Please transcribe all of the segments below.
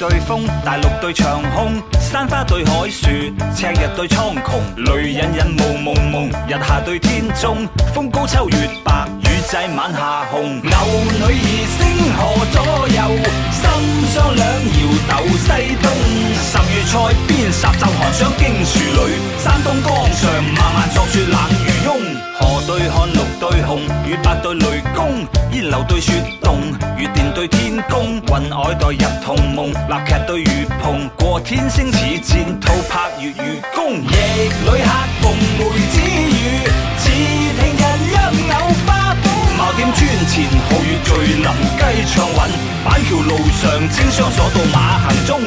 對風，大陸對長空，山花對海樹，赤日對蒼穹，雷隱隱霧濛濛，日下對天中，風高秋月白，雨際晚霞紅。牛女兒星河左右，心相兩遙鬥西東。10月塞邊霎驟寒霜經樹裏，山東江上漫漫作雪冷如湧。河對漢綠對紅，與白對雷公，煙柳對雪動，月電對天宮，雲靄代入同夢，立劇對月棚，過天星似箭，吐拍月如弓。逆旅客逢梅子雨，似聽人約偶花風。茅店磚前皓月聚林雞暢韻，板橋路上清霜鎖到馬行中。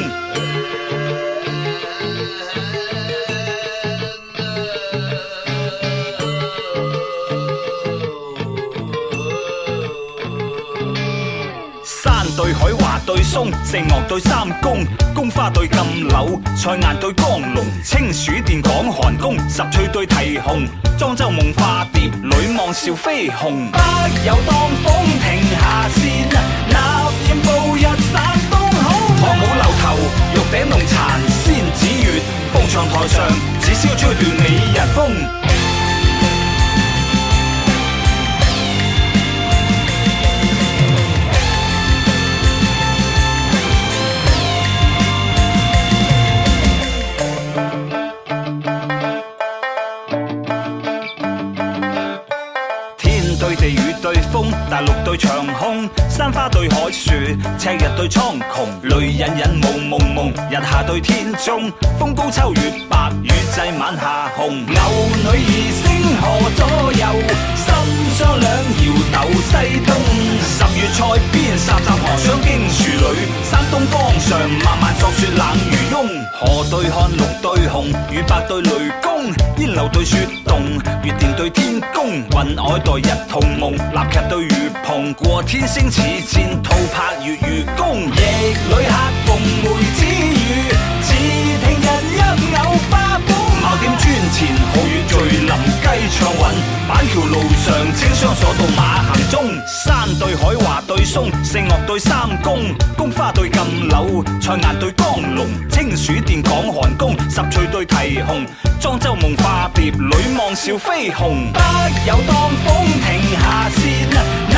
山對海華對松，城隍對三公，宮花對禁柳，菜雁對江龍，清暑殿講寒宮，十趣對啼紅，莊周夢化蝶，女望笑飛鴻。北有當風停下線，立焰步入山東好。唐舞樓頭，玉頂弄殘仙子月，鳳翔台上，只消吹斷美人風。對地雨對風，大陸對長空，山花對海樹，赤日對蒼穹，雷隱隱霧濛濛，日下對天中，風高秋月白，雨際晚霞紅。牛女兒星河左右，心相兩遙鬥西東。10月塞邊霎霎寒霜經樹裏，山東江上漫漫作雪冷如湧。河對漢綠對紅，與白對雷公，煙柳對雪動，月電對天宮，雲靄代日同夢，立劇對月棚，過天星似箭，吐拍月如弓。逆旅客逢梅子雨，似聽人約偶花風。茅店磚前皓月聚林雞暢韻，板橋路上清霜鎖到馬行中。山對海華對松，城隍對三公，宮花對禁柳，菜雁對江龍，清暑殿講寒宮，十趣對啼紅，莊周夢化蝶，女望笑飛鴻。北有當風停下線，立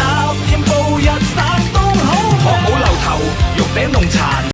焰步入山東好。唐舞樓頭，玉頂弄殘